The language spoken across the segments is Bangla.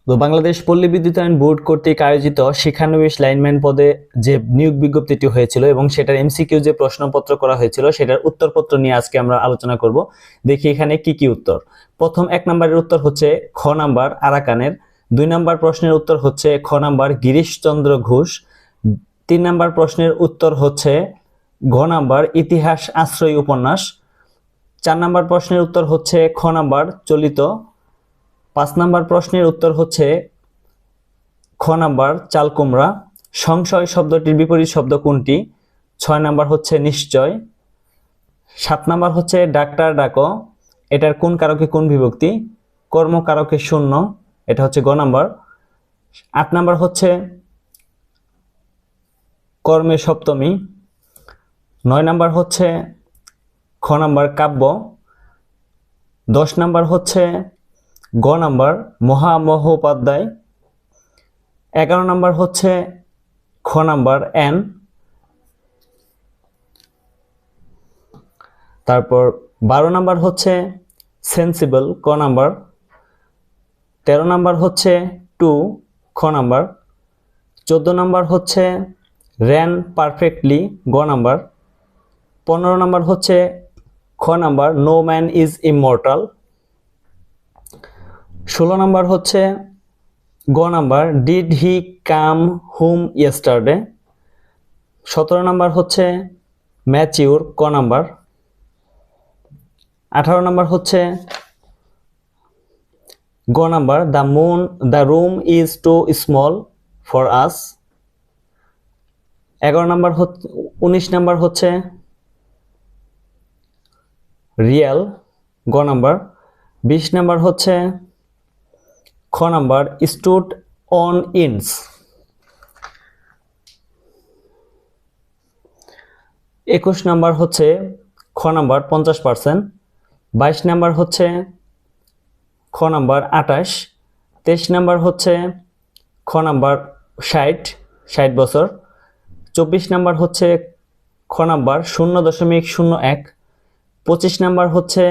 তো বাংলাদেশ পল্লী বিদ্যুতায়ন বোর্ড কর্তৃক আয়োজিত শিক্ষানবিশ লাইনম্যান পদে যে নিয়োগ বিজ্ঞপ্তিটি হয়েছিল এবং সেটার এমসিকিউ যে প্রশ্নপত্র করা হয়েছিল সেটার উত্তরপত্র নিয়ে আজকে আমরা আলোচনা করব। দেখি এখানে কি কি উত্তর। প্রথম 1 নম্বরের উত্তর হচ্ছে খ নাম্বার আরাকানের। 2 নম্বর প্রশ্নের উত্তর হচ্ছে খ নাম্বার গিরিশচন্দ্র ঘোষ। 3 নম্বর প্রশ্নের উত্তর হচ্ছে ঘ নাম্বার ইতিহাস আশ্রয়ী উপন্যাস। 4 নম্বর প্রশ্নের উত্তর হচ্ছে খ নাম্বার চলিত। 5 নম্বর প্রশ্নের উত্তর হচ্ছে খ নাম্বার চালকুমড়া। সংশয় শব্দটির বিপরীত শব্দ কোনটি? 6 নাম্বার হচ্ছে নিশ্চয়। 7 নাম্বার হচ্ছে ডাক্তার ডাকো, এটার কোন কারকে কোন বিভক্তি? কর্মকারকে শূন্য, এটা হচ্ছে গ নাম্বার। 8 নাম্বার হচ্ছে কর্মে সপ্তমী। 9 নাম্বার হচ্ছে খ নাম্বার কাব্য। 10 নাম্বার হচ্ছে গ নাম্বার মহামহোপাধ্যায়। 11 নাম্বার হচ্ছে খ নাম্বার এন। তারপর 12 নাম্বার হচ্ছে সেন্সিবল ক নাম্বার। 13 নাম্বার হচ্ছে টু খ নাম্বার। 14 নাম্বার হচ্ছে র্যান পারফেক্টলি গ নাম্বার। 15 নাম্বার হচ্ছে খ number no man is immortal. 16 number হচ্ছে গ number did he come home yesterday. 17 number হচ্ছে ম্যাচিউর ক নাম্বার। 18 নাম্বার হচ্ছে গ number the room is too small for us. 19 number হচ্ছে রিয়েল গ নাম্বার। 20 নাম্বার হচ্ছে খ number stood on inns. 21 number হচ্ছে খ নাম্বার 50%। 22 নাম্বার হচ্ছে খ নাম্বার 28। 23 নাম্বার হচ্ছে খ নাম্বার 60 বছর। 24 নাম্বার হচ্ছে খ নাম্বার 0.01। 25 নাম্বার হচ্ছে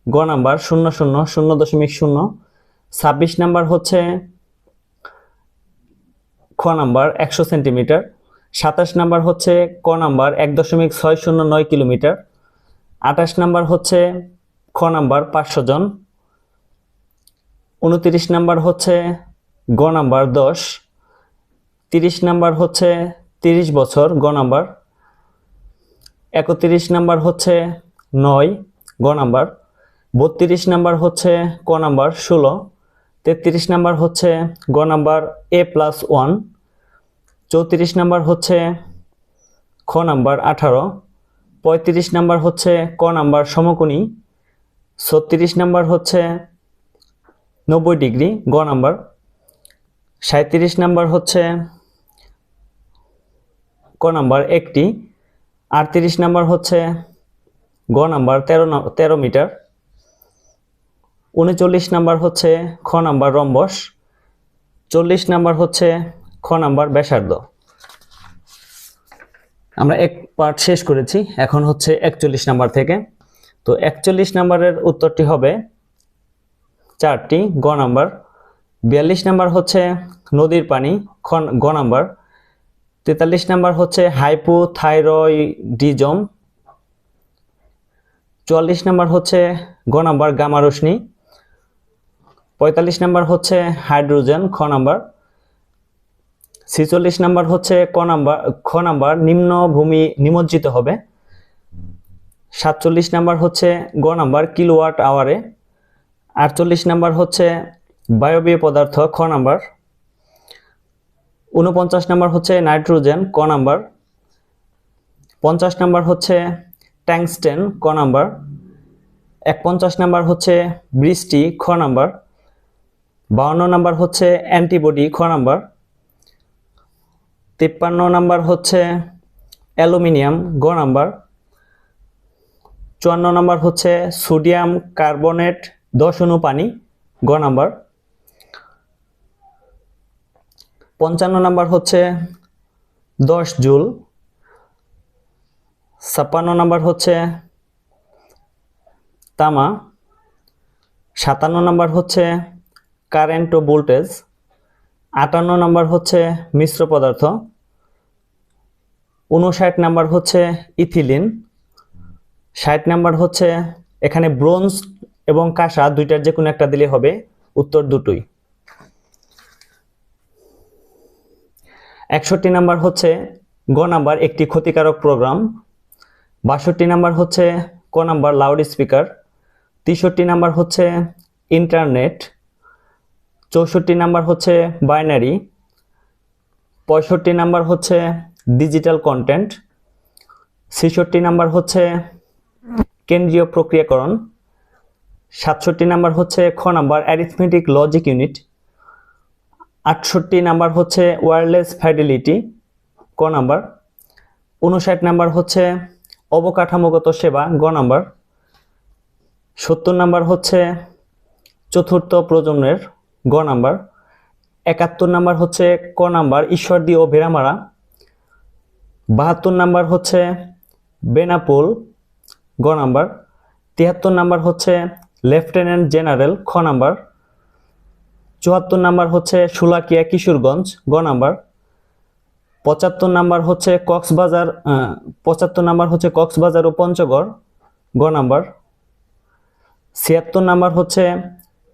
গ নাম্বার 0.0। 26 নাম্বার হচ্ছে খ নাম্বার 100 সেন্টিমিটার। 27 নাম্বার হচ্ছে ক নাম্বার 1.609 কিলোমিটার। 28 নাম্বার হচ্ছে খ নাম্বার 500 জন। 29 নাম্বার হচ্ছে গ নাম্বার 10। 30 নাম্বার হচ্ছে 30 বছর গ নাম্বার। 31 নাম্বার হচ্ছে 9 গ নাম্বার। 32 নাম্বার হচ্ছে ক নাম্বার 16। 33 নাম্বার হচ্ছে গ নাম্বার A+1। 34 নাম্বার হচ্ছে খ নাম্বার 18। 35 নাম্বার হচ্ছে ক নাম্বার সমকোণী। 36 নাম্বার হচ্ছে 90 ডিগ্রি গ নাম্বার। 37 নাম্বার হচ্ছে ক নাম্বার একটি। 38 নাম্বার হচ্ছে গ নাম্বার 13 মিটার। 39 নাম্বার হচ্ছে খ নাম্বার রম্বস। 40 নাম্বার হচ্ছে খ নাম্বার ব্যাসার্ধ। আমরা এক পার্ট শেষ করেছি, এখন হচ্ছে 41 নাম্বার থেকে। তো 41 নাম্বারের উত্তরটি হবে 4টি গ নাম্বার। 42 নাম্বার হচ্ছে নদীর পানি গ নাম্বার। 43 নাম্বার হচ্ছে হাইপোথাইরয়েডিজম। 44 নাম্বার হচ্ছে গ নাম্বার গামা রশ্মি। 45 নাম্বার হচ্ছে হাইড্রোজেন খ নাম্বার। 46 নাম্বার হচ্ছে খ নাম্বার নিম্নভূমি নিমজ্জিত হবে। 47 নাম্বার হচ্ছে গ নাম্বার কিলোওয়াট আওয়ারে। 48 নাম্বার হচ্ছে বায়বীয় পদার্থ খ নাম্বার। 49 নাম্বার হচ্ছে নাইট্রোজেন ক নাম্বার। 50 নাম্বার হচ্ছে ট্যাংস্টেন ক নাম্বার। 51 নাম্বার হচ্ছে বৃষ্টি খ নাম্বার। 52 নাম্বার হচ্ছে অ্যান্টিবডি খ নাম্বার। 53 নাম্বার হচ্ছে অ্যালুমিনিয়াম গ নাম্বার। 54 নাম্বার হচ্ছে সোডিয়াম কার্বনেট 10 অণু পানি গ নাম্বার। 55 নাম্বার হচ্ছে 10 জুল। 56 নাম্বার হচ্ছে তামা। 57 নাম্বার হচ্ছে কারেন্ট ও ভোল্টেজ। 58 নাম্বার হচ্ছে মিশ্র পদার্থ, 59 নাম্বার হচ্ছে ইথিলিন, 60 নাম্বার হচ্ছে এখানে ব্রোঞ্জ এবং কাঁসা দুইটার যে কোনো একটা দিলে হবে, উত্তর দুটোই। 61 নাম্বার হচ্ছে গ নাম্বার একটি ক্ষতিকারক প্রোগ্রাম, 62 নাম্বার হচ্ছে ক নাম্বার লাউড স্পিকার, 63 নাম্বার হচ্ছে ইন্টারনেট, 64 নাম্বার হচ্ছে বাইনারি, 65 নাম্বার হচ্ছে ডিজিটাল কন্টেন্ট, 66 নাম্বার হচ্ছে কেন্দ্রীয় প্রক্রিয়াকরণ, 67 নাম্বার হচ্ছে খ number arithmetic logic unit, 68 number হচ্ছে ওয়্যারলেস ফাইডেলিটি ক নাম্বার, 59 নাম্বার হচ্ছে অবকাঠামোগত সেবা গ নাম্বার, 70 নাম্বার হচ্ছে চতুর্থ প্রজন্মের গ নাম্বার, 71 নাম্বার হচ্ছে ক নাম্বার ঈশ্বরদী ও ভেড়ামারা, 72 নাম্বার হচ্ছে বেনাপোল গ নাম্বার, 73 নাম্বার হচ্ছে লেফটেন্যান্ট জেনারেল খ নাম্বার, 74 নাম্বার হচ্ছে শুলাকিয়া কিশোরগঞ্জ গ নাম্বার, 75 নাম্বার হচ্ছে কক্সবাজার 75 নাম্বার হচ্ছে কক্সবাজার ও পঞ্চগড় গ নাম্বার, 76 নাম্বার হচ্ছে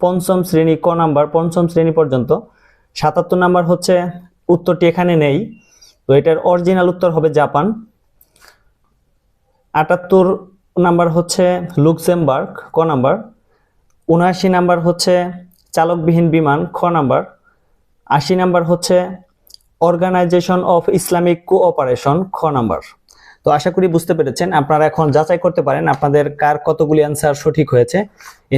পঞ্চম শ্রেণী ক নাম্বার, পঞ্চম শ্রেণী পর্যন্ত, 77 নাম্বার হচ্ছে উত্তরটি এখানে নেই, তো এটার অরিজিনাল উত্তর হবে জাপান, 78 নাম্বার হচ্ছে লুক্সেমবার্গ ক নাম্বার, 79 নাম্বার হচ্ছে চালকবিহীন বিমান খ নাম্বার, 80 নাম্বার হচ্ছে অর্গানাইজেশন অফ ইসলামিক কোঅপারেশন খ নাম্বার। তো আশা করি বুঝতে পেরেছেন, আপনারা এখন যাচাই করতে পারেন আপনাদের কার কতগুলি অ্যান্সার সঠিক হয়েছে।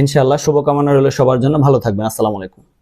ইনশাআল্লাহ শুভকামনা রইল সবার জন্য, ভালো থাকবেন, আসসালামু আলাইকুম।